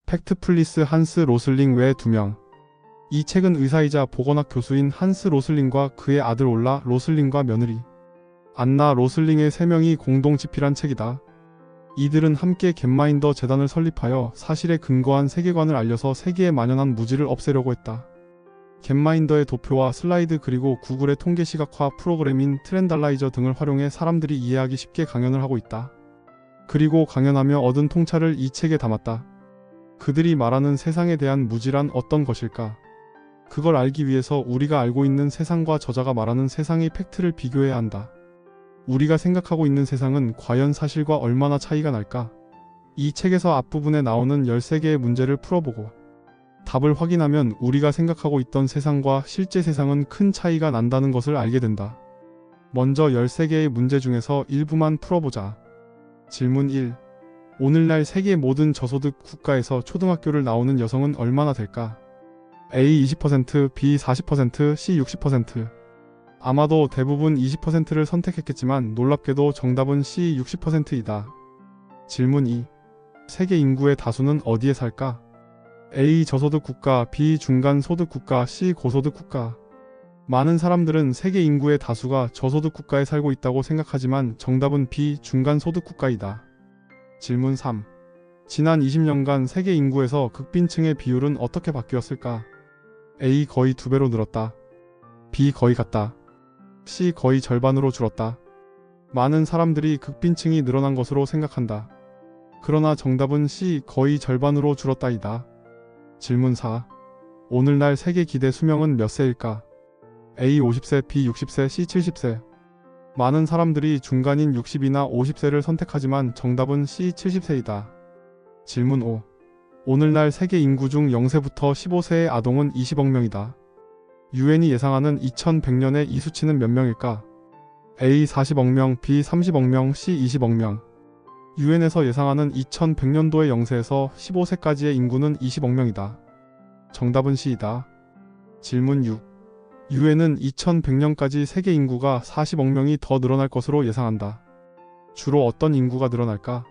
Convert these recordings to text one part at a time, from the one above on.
팩트 플리스 한스 로슬링 외 2명. 이 책은 의사이자 보건학 교수인 한스 로슬링과 그의 아들 올라 로슬링과 며느리 안나 로슬링의 3명이 공동 집필한 책이다. 이들은 함께 겟마인더 재단을 설립하여 사실에 근거한 세계관을 알려서 세계에 만연한 무지를 없애려고 했다. 겟마인더의 도표와 슬라이드 그리고 구글의 통계 시각화 프로그램인 트렌달라이저 등을 활용해 사람들이 이해하기 쉽게 강연을 하고 있다. 그리고 강연하며 얻은 통찰을 이 책에 담았다. 그들이 말하는 세상에 대한 무지란 어떤 것일까? 그걸 알기 위해서 우리가 알고 있는 세상과 저자가 말하는 세상의 팩트를 비교해야 한다. 우리가 생각하고 있는 세상은 과연 사실과 얼마나 차이가 날까? 이 책에서 앞부분에 나오는 13개의 문제를 풀어보고 답을 확인하면 우리가 생각하고 있던 세상과 실제 세상은 큰 차이가 난다는 것을 알게 된다. 먼저 13개의 문제 중에서 일부만 풀어보자. 질문 1. 오늘날 세계 모든 저소득 국가에서 초등학교를 나오는 여성은 얼마나 될까? A 20%, B 40%, C 60%. 아마도 대부분 20%를 선택했겠지만 놀랍게도 정답은 C 60%이다. 질문 2. 세계 인구의 다수는 어디에 살까? A 저소득 국가, B 중간 소득 국가, C 고소득 국가. 많은 사람들은 세계 인구의 다수가 저소득 국가에 살고 있다고 생각하지만 정답은 B 중간 소득 국가이다. 질문 3. 지난 20년간 세계 인구에서 극빈층의 비율은 어떻게 바뀌었을까? A 거의 2배로 늘었다. B 거의 같다. C 거의 절반으로 줄었다. 많은 사람들이 극빈층이 늘어난 것으로 생각한다. 그러나 정답은 C 거의 절반으로 줄었다이다. 질문 4. 오늘날 세계 기대 수명은 몇 세일까? A 50세, B 60세, C 70세. 많은 사람들이 중간인 60이나 50세를 선택하지만 정답은 C 70세이다. 질문 5. 오늘날 세계 인구 중 0세부터 15세의 아동은 20억 명이다. 유엔이 예상하는 2100년에 이 수치는 몇 명일까? A 40억 명, B 30억 명, C 20억 명. 유엔에서 예상하는 2100년도의 0세에서 15세까지의 인구는 20억 명이다. 정답은 C이다. 질문 6. 유엔은 2100년까지 세계 인구가 40억 명이 더 늘어날 것으로 예상한다. 주로 어떤 인구가 늘어날까?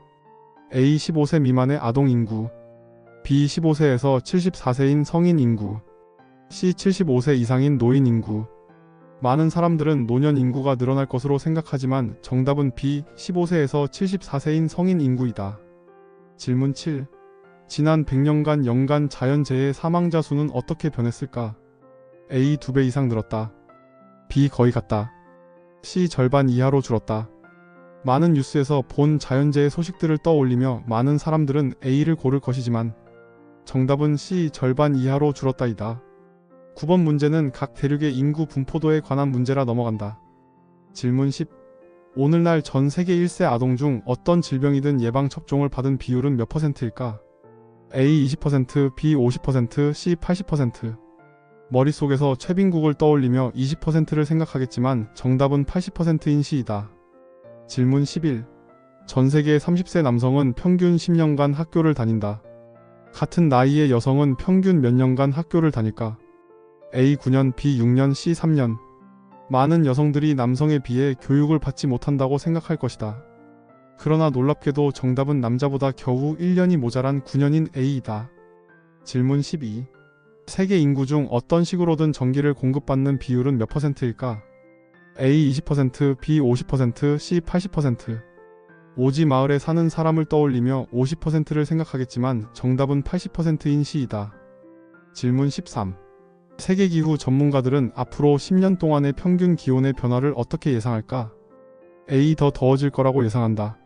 A 15세 미만의 아동 인구, B 15세에서 74세인 성인 인구, C 75세 이상인 노인 인구. 많은 사람들은 노년 인구가 늘어날 것으로 생각하지만 정답은 B 15세에서 74세인 성인 인구이다. 질문 7. 지난 100년간 연간 자연재해 사망자 수는 어떻게 변했을까? A 2배 이상 늘었다. B 거의 같다. C 절반 이하로 줄었다. 많은 뉴스에서 본 자연재해 소식들을 떠올리며 많은 사람들은 A를 고를 것이지만 정답은 C 절반 이하로 줄었다이다. 9번 문제는 각 대륙의 인구 분포도에 관한 문제라 넘어간다. 질문 10. 오늘날 전 세계 1세 아동 중 어떤 질병이든 예방접종을 받은 비율은 몇 %일까? A 20%, B 50%, C 80%. 머릿속에서 최빈국을 떠올리며 20%를 생각하겠지만 정답은 80%인 C이다. 질문 11. 전 세계 30세 남성은 평균 10년간 학교를 다닌다. 같은 나이의 여성은 평균 몇 년간 학교를 다닐까? A 9년, B 6년, C 3년. 많은 여성들이 남성에 비해 교육을 받지 못한다고 생각할 것이다. 그러나 놀랍게도 정답은 남자보다 겨우 1년이 모자란 9년인 A이다. 질문 12. 세계 인구 중 어떤 식으로든 전기를 공급받는 비율은 몇 %일까? A 20%, B 50%, C 80%. 오지 마을에 사는 사람을 떠올리며 50%를 생각하겠지만 정답은 80%인 C이다. 질문 13. 세계기후 전문가들은 앞으로 10년 동안의 평균 기온의 변화를 어떻게 예상할까? A 더 더워질 거라고 예상한다.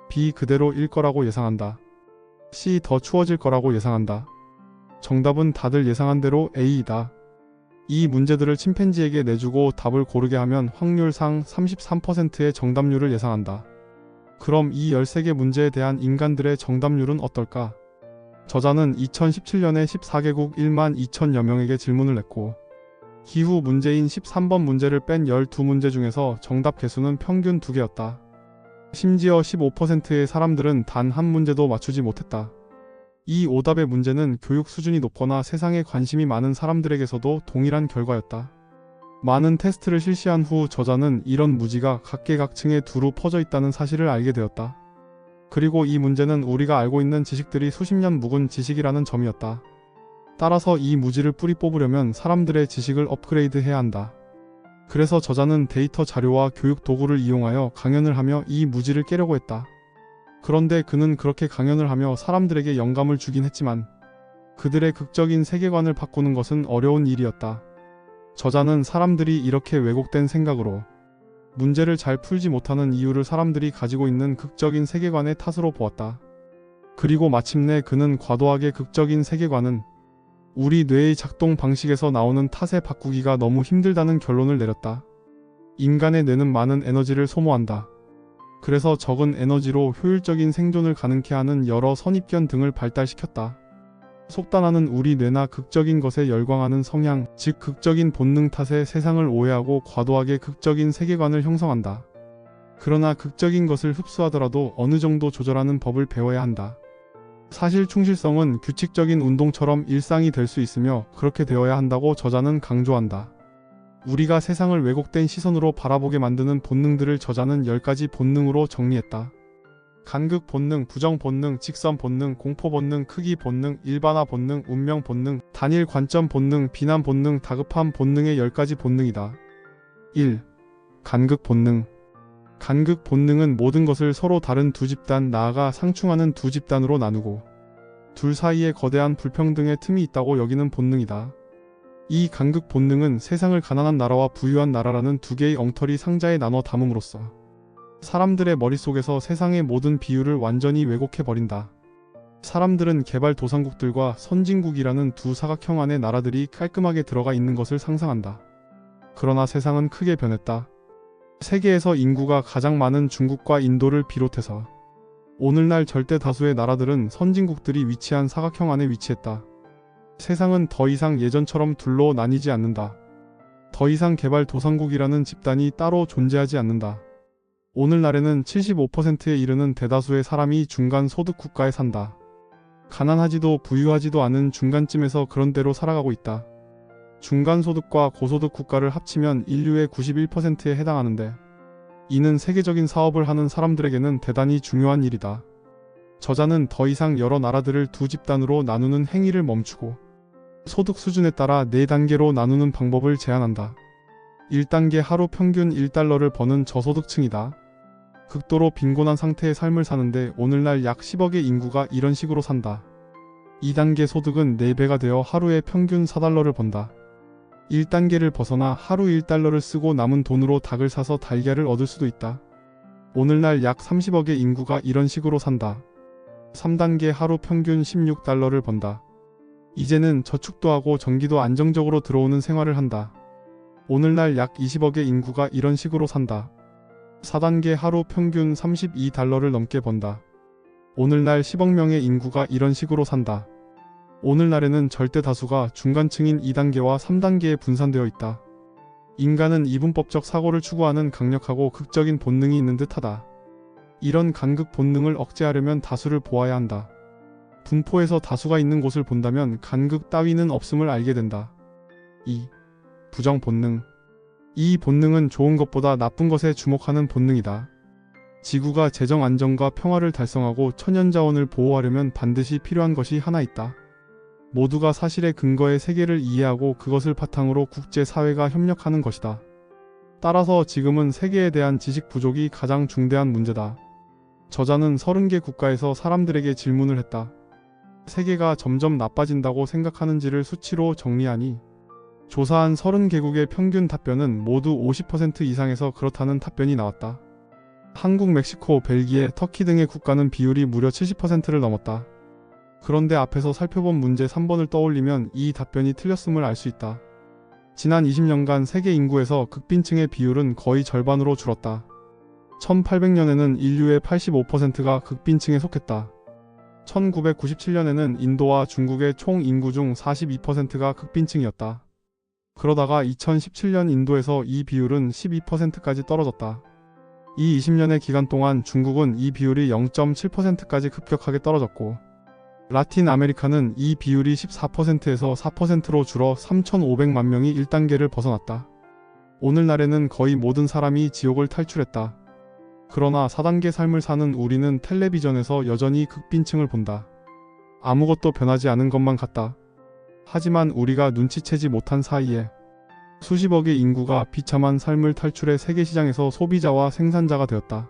B 그대로일 거라고 예상한다. C 더 추워질 거라고 예상한다. 정답은 다들 예상한 대로 A이다. 이 문제들을 침팬지에게 내주고 답을 고르게 하면 확률상 33%의 정답률을 예상한다. 그럼 이 13개 문제에 대한 인간들의 정답률은 어떨까? 저자는 2017년에 14개국 1만 2천여 명에게 질문을 냈고 기후 문제인 13번 문제를 뺀 12문제 중에서 정답 개수는 평균 2개였다. 심지어 15%의 사람들은 단 한 문제도 맞추지 못했다. 이 오답의 문제는 교육 수준이 높거나 세상에 관심이 많은 사람들에게서도 동일한 결과였다. 많은 테스트를 실시한 후 저자는 이런 무지가 각계각층에 두루 퍼져 있다는 사실을 알게 되었다. 그리고 이 문제는 우리가 알고 있는 지식들이 수십 년 묵은 지식이라는 점이었다. 따라서 이 무지를 뿌리 뽑으려면 사람들의 지식을 업그레이드해야 한다. 그래서 저자는 데이터 자료와 교육 도구를 이용하여 강연을 하며 이 무지를 깨려고 했다. 그런데 그는 그렇게 강연을 하며 사람들에게 영감을 주긴 했지만 그들의 극적인 세계관을 바꾸는 것은 어려운 일이었다. 저자는 사람들이 이렇게 왜곡된 생각으로 문제를 잘 풀지 못하는 이유를 사람들이 가지고 있는 극적인 세계관의 탓으로 보았다. 그리고 마침내 그는 과도하게 극적인 세계관은 우리 뇌의 작동 방식에서 나오는 탓에 바꾸기가 너무 힘들다는 결론을 내렸다. 인간의 뇌는 많은 에너지를 소모한다. 그래서 적은 에너지로 효율적인 생존을 가능케 하는 여러 선입견 등을 발달시켰다. 속단하는 우리 뇌나 극적인 것에 열광하는 성향, 즉 극적인 본능 탓에 세상을 오해하고 과도하게 극적인 세계관을 형성한다. 그러나 극적인 것을 흡수하더라도 어느 정도 조절하는 법을 배워야 한다. 사실 충실성은 규칙적인 운동처럼 일상이 될 수 있으며 그렇게 되어야 한다고 저자는 강조한다. 우리가 세상을 왜곡된 시선으로 바라보게 만드는 본능들을 저자는 10가지 본능으로 정리했다. 간극 본능, 부정 본능, 직선 본능, 공포 본능, 크기 본능, 일반화 본능, 운명 본능, 단일 관점 본능, 비난 본능, 다급함 본능의 10가지 본능이다. 1. 간극 본능. 간극 본능은 모든 것을 서로 다른 두 집단, 나아가 상충하는 두 집단으로 나누고 둘 사이에 거대한 불평등의 틈이 있다고 여기는 본능이다. 이 간극 본능은 세상을 가난한 나라와 부유한 나라라는 두 개의 엉터리 상자에 나눠 담음으로써 사람들의 머릿속에서 세상의 모든 비율을 완전히 왜곡해버린다. 사람들은 개발도상국들과 선진국이라는 두 사각형 안에 나라들이 깔끔하게 들어가 있는 것을 상상한다. 그러나 세상은 크게 변했다. 세계에서 인구가 가장 많은 중국과 인도를 비롯해서 오늘날 절대 다수의 나라들은 선진국들이 위치한 사각형 안에 위치했다. 세상은 더 이상 예전처럼 둘로 나뉘지 않는다. 더 이상 개발도상국이라는 집단이 따로 존재하지 않는다. 오늘날에는 75%에 이르는 대다수의 사람이 중간소득 국가에 산다. 가난하지도 부유하지도 않은 중간쯤에서 그런 대로 살아가고 있다. 중간소득과 고소득 국가를 합치면 인류의 91%에 해당하는데 이는 세계적인 사업을 하는 사람들에게는 대단히 중요한 일이다. 저자는 더 이상 여러 나라들을 두 집단으로 나누는 행위를 멈추고 소득 수준에 따라 4단계로 나누는 방법을 제안한다. 1단계 하루 평균 1달러를 버는 저소득층이다. 극도로 빈곤한 상태의 삶을 사는데 오늘날 약 10억의 인구가 이런 식으로 산다. 2단계 소득은 4배가 되어 하루에 평균 4달러를 번다. 1단계를 벗어나 하루 1달러를 쓰고 남은 돈으로 닭을 사서 달걀을 얻을 수도 있다. 오늘날 약 30억의 인구가 이런 식으로 산다. 3단계 하루 평균 16달러를 번다. 이제는 저축도 하고 전기도 안정적으로 들어오는 생활을 한다. 오늘날 약 20억의 인구가 이런 식으로 산다. 4단계 하루 평균 32달러를 넘게 번다. 오늘날 10억 명의 인구가 이런 식으로 산다. 오늘날에는 절대 다수가 중간층인 2단계와 3단계에 분산되어 있다. 인간은 이분법적 사고를 추구하는 강력하고 극적인 본능이 있는 듯하다. 이런 간극 본능을 억제하려면 다수를 보아야 한다. 분포에서 다수가 있는 곳을 본다면 간극 따위는 없음을 알게 된다. 2. 부정 본능. 이 본능은 좋은 것보다 나쁜 것에 주목하는 본능이다. 지구가 재정 안정과 평화를 달성하고 천연자원을 보호하려면 반드시 필요한 것이 하나 있다. 모두가 사실의 근거의 세계를 이해하고 그것을 바탕으로 국제사회가 협력하는 것이다. 따라서 지금은 세계에 대한 지식 부족이 가장 중대한 문제다. 저자는 30개 국가에서 사람들에게 질문을 했다. 세계가 점점 나빠진다고 생각하는지를 수치로 정리하니 조사한 30개국의 평균 답변은 모두 50% 이상에서 그렇다는 답변이 나왔다. 한국, 멕시코, 벨기에, 터키 등의 국가는 비율이 무려 70%를 넘었다. 그런데 앞에서 살펴본 문제 3번을 떠올리면 이 답변이 틀렸음을 알 수 있다. 지난 20년간 세계 인구에서 극빈층의 비율은 거의 절반으로 줄었다. 1800년에는 인류의 85%가 극빈층에 속했다. 1997년에는 인도와 중국의 총 인구 중 42%가 극빈층이었다. 그러다가 2017년 인도에서 이 비율은 12%까지 떨어졌다. 이 20년의 기간 동안 중국은 이 비율이 0.7%까지 급격하게 떨어졌고 라틴 아메리카는 이 비율이 14%에서 4%로 줄어 3,500만 명이 1단계를 벗어났다. 오늘날에는 거의 모든 사람이 지옥을 탈출했다. 그러나 4단계 삶을 사는 우리는 텔레비전에서 여전히 극빈층을 본다. 아무것도 변하지 않은 것만 같다. 하지만 우리가 눈치채지 못한 사이에 수십억의 인구가 비참한 삶을 탈출해 세계시장에서 소비자와 생산자가 되었다.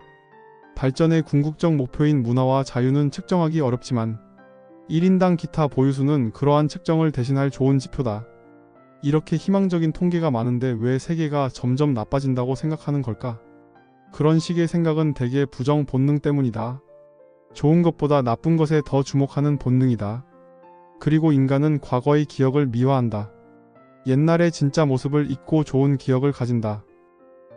발전의 궁극적 목표인 문화와 자유는 측정하기 어렵지만 1인당 기타 보유수는 그러한 측정을 대신할 좋은 지표다. 이렇게 희망적인 통계가 많은데 왜 세계가 점점 나빠진다고 생각하는 걸까? 그런 식의 생각은 대개 부정 본능 때문이다. 좋은 것보다 나쁜 것에 더 주목하는 본능이다. 그리고 인간은 과거의 기억을 미화한다. 옛날의 진짜 모습을 잊고 좋은 기억을 가진다.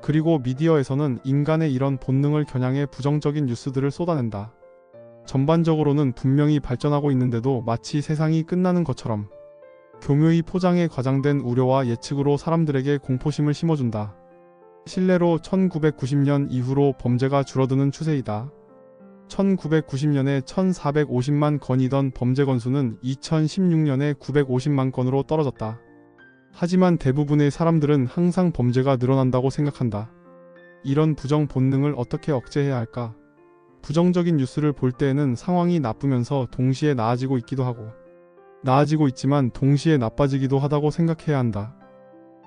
그리고 미디어에서는 인간의 이런 본능을 겨냥해 부정적인 뉴스들을 쏟아낸다. 전반적으로는 분명히 발전하고 있는데도 마치 세상이 끝나는 것처럼 교묘히 포장해 과장된 우려와 예측으로 사람들에게 공포심을 심어준다. 실례로 1990년 이후로 범죄가 줄어드는 추세이다. 1990년에 1450만 건이던 범죄 건수는 2016년에 950만 건으로 떨어졌다. 하지만 대부분의 사람들은 항상 범죄가 늘어난다고 생각한다. 이런 부정 본능을 어떻게 억제해야 할까? 부정적인 뉴스를 볼 때에는 상황이 나쁘면서 동시에 나아지고 있기도 하고, 나아지고 있지만 동시에 나빠지기도 하다고 생각해야 한다.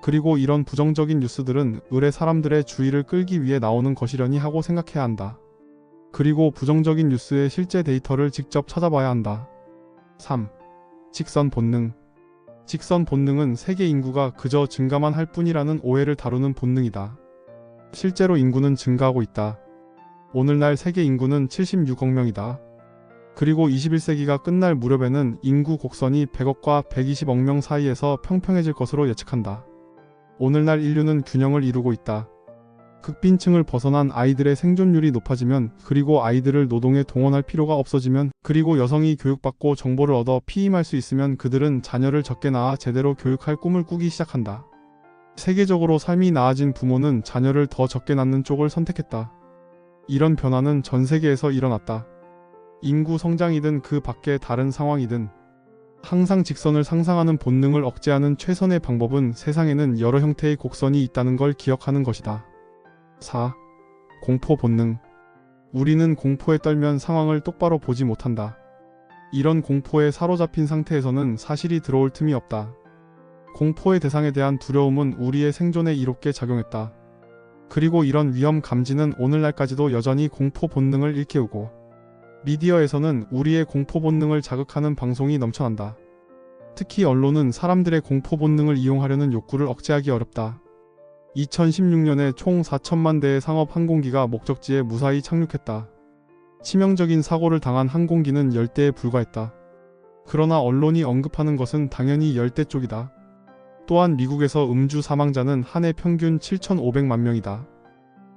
그리고 이런 부정적인 뉴스들은 의뢰 사람들의 주의를 끌기 위해 나오는 것이려니 하고 생각해야 한다. 그리고 부정적인 뉴스의 실제 데이터를 직접 찾아봐야 한다. 3. 직선 본능. 직선 본능은 세계 인구가 그저 증가만 할 뿐이라는 오해를 다루는 본능이다. 실제로 인구는 증가하고 있다. 오늘날 세계 인구는 76억 명이다. 그리고 21세기가 끝날 무렵에는 인구 곡선이 100억과 120억 명 사이에서 평평해질 것으로 예측한다. 오늘날 인류는 균형을 이루고 있다. 극빈층을 벗어난 아이들의 생존율이 높아지면, 그리고 아이들을 노동에 동원할 필요가 없어지면, 그리고 여성이 교육받고 정보를 얻어 피임할 수 있으면 그들은 자녀를 적게 낳아 제대로 교육할 꿈을 꾸기 시작한다. 세계적으로 삶이 나아진 부모는 자녀를 더 적게 낳는 쪽을 선택했다. 이런 변화는 전 세계에서 일어났다. 인구 성장이든 그 밖의 다른 상황이든 항상 직선을 상상하는 본능을 억제하는 최선의 방법은 세상에는 여러 형태의 곡선이 있다는 걸 기억하는 것이다. 4. 공포 본능. 우리는 공포에 떨면 상황을 똑바로 보지 못한다. 이런 공포에 사로잡힌 상태에서는 사실이 들어올 틈이 없다. 공포의 대상에 대한 두려움은 우리의 생존에 이롭게 작용했다. 그리고 이런 위험 감지는 오늘날까지도 여전히 공포 본능을 일깨우고, 미디어에서는 우리의 공포 본능을 자극하는 방송이 넘쳐난다. 특히 언론은 사람들의 공포 본능을 이용하려는 욕구를 억제하기 어렵다. 2016년에 총 4천만 대의 상업 항공기가 목적지에 무사히 착륙했다. 치명적인 사고를 당한 항공기는 10대에 불과했다. 그러나 언론이 언급하는 것은 당연히 10대 쪽이다. 또한 미국에서 음주 사망자는 한 해 평균 7,500만 명이다.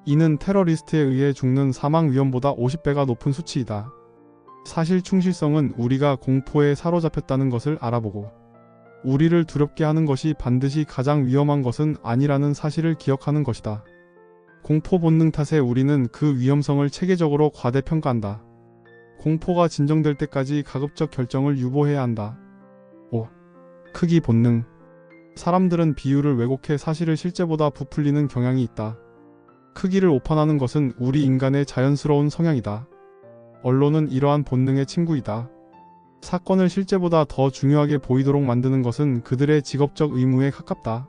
이는 테러리스트에 의해 죽는 사망 위험보다 50배가 높은 수치이다. 사실 충실성은 우리가 공포에 사로잡혔다는 것을 알아보고, 우리를 두렵게 하는 것이 반드시 가장 위험한 것은 아니라는 사실을 기억하는 것이다. 공포 본능 탓에 우리는 그 위험성을 체계적으로 과대평가한다. 공포가 진정될 때까지 가급적 결정을 유보해야 한다. 5. 크기 본능. 사람들은 비율을 왜곡해 사실을 실제보다 부풀리는 경향이 있다. 크기를 오판하는 것은 우리 인간의 자연스러운 성향이다. 언론은 이러한 본능의 친구이다. 사건을 실제보다 더 중요하게 보이도록 만드는 것은 그들의 직업적 의무에 가깝다.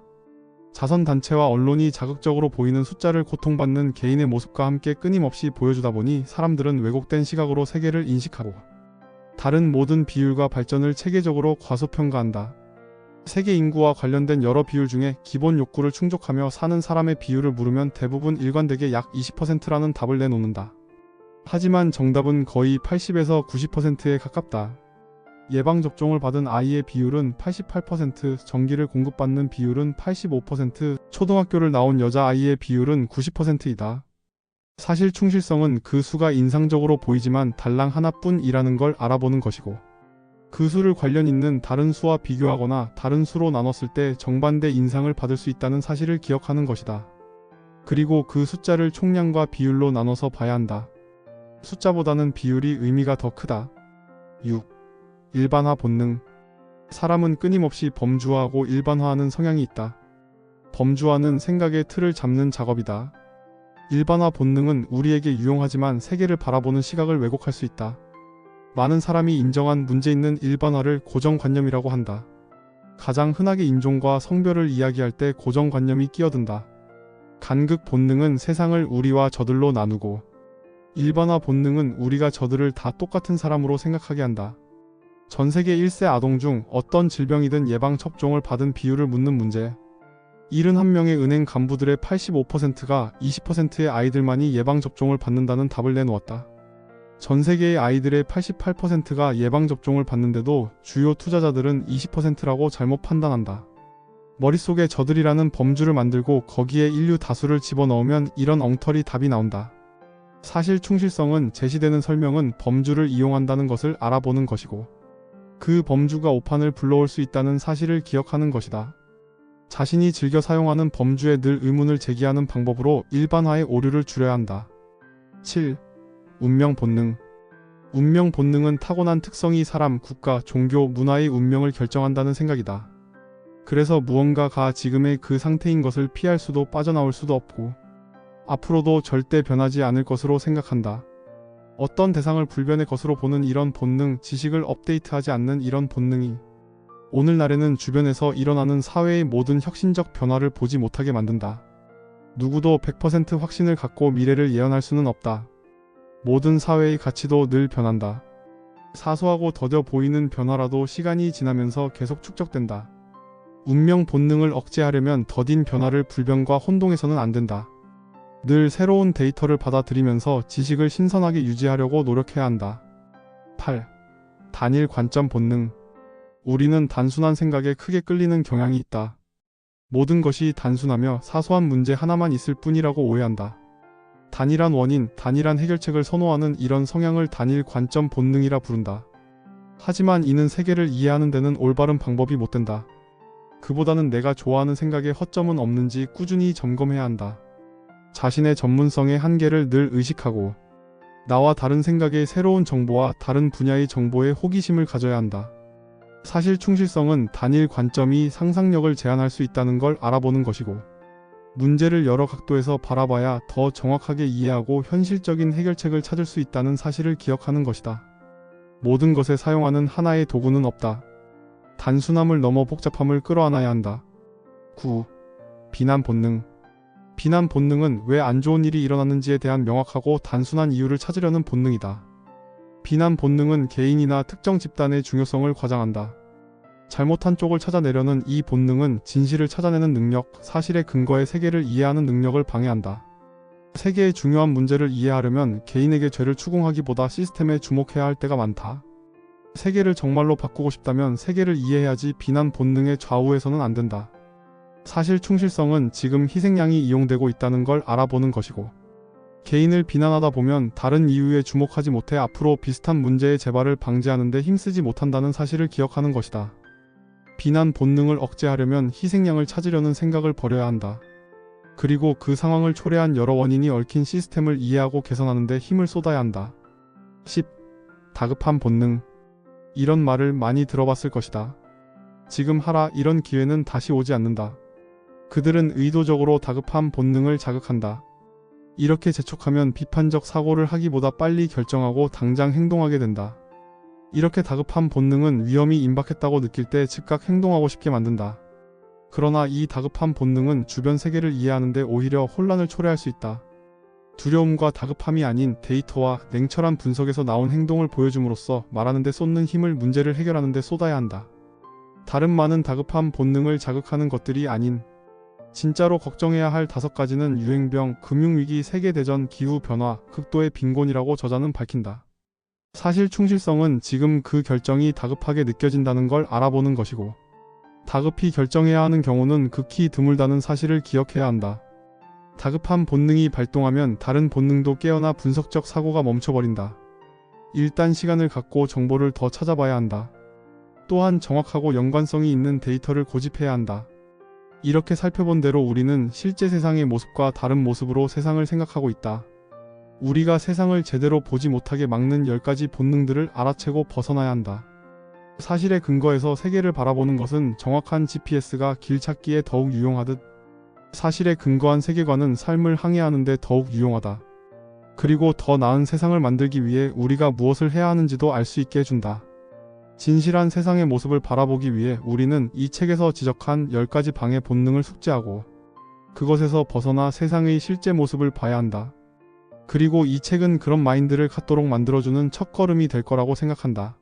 자선단체와 언론이 자극적으로 보이는 숫자를 고통받는 개인의 모습과 함께 끊임없이 보여주다 보니 사람들은 왜곡된 시각으로 세계를 인식하고, 다른 모든 비율과 발전을 체계적으로 과소평가한다. 세계 인구와 관련된 여러 비율 중에 기본 욕구를 충족하며 사는 사람의 비율을 물으면 대부분 일관되게 약 20%라는 답을 내놓는다. 하지만 정답은 거의 80에서 90%에 가깝다. 예방접종을 받은 아이의 비율은 88%, 전기를 공급받는 비율은 85%, 초등학교를 나온 여자아이의 비율은 90%이다. 사실 충실성은 그 수가 인상적으로 보이지만 달랑 하나뿐이라는 걸 알아보는 것이고, 그 수를 관련 있는 다른 수와 비교하거나 다른 수로 나눴을 때 정반대 인상을 받을 수 있다는 사실을 기억하는 것이다. 그리고 그 숫자를 총량과 비율로 나눠서 봐야 한다. 숫자보다는 비율이 의미가 더 크다. 6. 일반화 본능. 사람은 끊임없이 범주화하고 일반화하는 성향이 있다. 범주화는 생각의 틀을 잡는 작업이다. 일반화 본능은 우리에게 유용하지만 세계를 바라보는 시각을 왜곡할 수 있다. 많은 사람이 인정한 문제 있는 일반화를 고정관념이라고 한다. 가장 흔하게 인종과 성별을 이야기할 때 고정관념이 끼어든다. 간극 본능은 세상을 우리와 저들로 나누고, 일반화 본능은 우리가 저들을 다 똑같은 사람으로 생각하게 한다. 전 세계 1세 아동 중 어떤 질병이든 예방접종을 받은 비율을 묻는 문제. 71명의 은행 간부들의 85%가 20%의 아이들만이 예방접종을 받는다는 답을 내놓았다. 전 세계의 아이들의 88%가 예방접종을 받는데도 주요 투자자들은 20%라고 잘못 판단한다. 머릿속에 저들이라는 범주를 만들고 거기에 인류 다수를 집어넣으면 이런 엉터리 답이 나온다. 사실 충실성은 제시되는 설명은 범주를 이용한다는 것을 알아보는 것이고, 그 범주가 오판을 불러올 수 있다는 사실을 기억하는 것이다. 자신이 즐겨 사용하는 범주에 늘 의문을 제기하는 방법으로 일반화의 오류를 줄여야 한다. 7. 운명 본능. 운명 본능은 타고난 특성이 사람, 국가, 종교, 문화의 운명을 결정한다는 생각이다. 그래서 무언가가 지금의 그 상태인 것을 피할 수도 빠져나올 수도 없고, 앞으로도 절대 변하지 않을 것으로 생각한다. 어떤 대상을 불변의 것으로 보는 이런 본능, 지식을 업데이트하지 않는 이런 본능이 오늘날에는 주변에서 일어나는 사회의 모든 혁신적 변화를 보지 못하게 만든다. 누구도 100% 확신을 갖고 미래를 예언할 수는 없다. 모든 사회의 가치도 늘 변한다. 사소하고 더뎌 보이는 변화라도 시간이 지나면서 계속 축적된다. 운명 본능을 억제하려면 더딘 변화를 불변과 혼동해서는 안 된다. 늘 새로운 데이터를 받아들이면서 지식을 신선하게 유지하려고 노력해야 한다. 8. 단일 관점 본능. 우리는 단순한 생각에 크게 끌리는 경향이 있다. 모든 것이 단순하며 사소한 문제 하나만 있을 뿐이라고 오해한다. 단일한 원인, 단일한 해결책을 선호하는 이런 성향을 단일 관점 본능이라 부른다. 하지만 이는 세계를 이해하는 데는 올바른 방법이 못 된다. 그보다는 내가 좋아하는 생각에 허점은 없는지 꾸준히 점검해야 한다. 자신의 전문성의 한계를 늘 의식하고, 나와 다른 생각의 새로운 정보와 다른 분야의 정보에 호기심을 가져야 한다. 사실 충실성은 단일 관점이 상상력을 제한할 수 있다는 걸 알아보는 것이고, 문제를 여러 각도에서 바라봐야 더 정확하게 이해하고 현실적인 해결책을 찾을 수 있다는 사실을 기억하는 것이다. 모든 것에 사용하는 하나의 도구는 없다. 단순함을 넘어 복잡함을 끌어안아야 한다. 9. 비난 본능. 비난 본능은 왜 안 좋은 일이 일어났는지에 대한 명확하고 단순한 이유를 찾으려는 본능이다. 비난 본능은 개인이나 특정 집단의 중요성을 과장한다. 잘못한 쪽을 찾아내려는 이 본능은 진실을 찾아내는 능력, 사실의 근거의 세계를 이해하는 능력을 방해한다. 세계의 중요한 문제를 이해하려면 개인에게 죄를 추궁하기보다 시스템에 주목해야 할 때가 많다. 세계를 정말로 바꾸고 싶다면 세계를 이해해야지 비난 본능의 좌우에서는 안 된다. 사실 충실성은 지금 희생양이 이용되고 있다는 걸 알아보는 것이고, 개인을 비난하다 보면 다른 이유에 주목하지 못해 앞으로 비슷한 문제의 재발을 방지하는 데 힘쓰지 못한다는 사실을 기억하는 것이다. 비난 본능을 억제하려면 희생양을 찾으려는 생각을 버려야 한다. 그리고 그 상황을 초래한 여러 원인이 얽힌 시스템을 이해하고 개선하는 데 힘을 쏟아야 한다. 10. 다급한 본능. 이런 말을 많이 들어봤을 것이다. 지금 하라, 이런 기회는 다시 오지 않는다. 그들은 의도적으로 다급한 본능을 자극한다. 이렇게 재촉하면 비판적 사고를 하기보다 빨리 결정하고 당장 행동하게 된다. 이렇게 다급한 본능은 위험이 임박했다고 느낄 때 즉각 행동하고 싶게 만든다. 그러나 이 다급한 본능은 주변 세계를 이해하는데 오히려 혼란을 초래할 수 있다. 두려움과 다급함이 아닌 데이터와 냉철한 분석에서 나온 행동을 보여줌으로써 말하는 데 쏟는 힘을 문제를 해결하는 데 쏟아야 한다. 다른 많은 다급한 본능을 자극하는 것들이 아닌, 진짜로 걱정해야 할 5가지는 유행병, 금융위기, 세계대전, 기후변화, 극도의 빈곤이라고 저자는 밝힌다. 사실 충실성은 지금 그 결정이 다급하게 느껴진다는 걸 알아보는 것이고, 다급히 결정해야 하는 경우는 극히 드물다는 사실을 기억해야 한다. 다급한 본능이 발동하면 다른 본능도 깨어나 분석적 사고가 멈춰버린다. 일단 시간을 갖고 정보를 더 찾아봐야 한다. 또한 정확하고 연관성이 있는 데이터를 고집해야 한다. 이렇게 살펴본 대로 우리는 실제 세상의 모습과 다른 모습으로 세상을 생각하고 있다. 우리가 세상을 제대로 보지 못하게 막는 10가지 본능들을 알아채고 벗어나야 한다. 사실의 근거에서 세계를 바라보는 것은 정확한 GPS가 길 찾기에 더욱 유용하듯, 사실에 근거한 세계관은 삶을 항해하는 데 더욱 유용하다. 그리고 더 나은 세상을 만들기 위해 우리가 무엇을 해야 하는지도 알 수 있게 해준다. 진실한 세상의 모습을 바라보기 위해 우리는 이 책에서 지적한 10가지 방해 본능을 숙제하고 그것에서 벗어나 세상의 실제 모습을 봐야 한다. 그리고 이 책은 그런 마인드를 갖도록 만들어주는 첫걸음이 될 거라고 생각한다.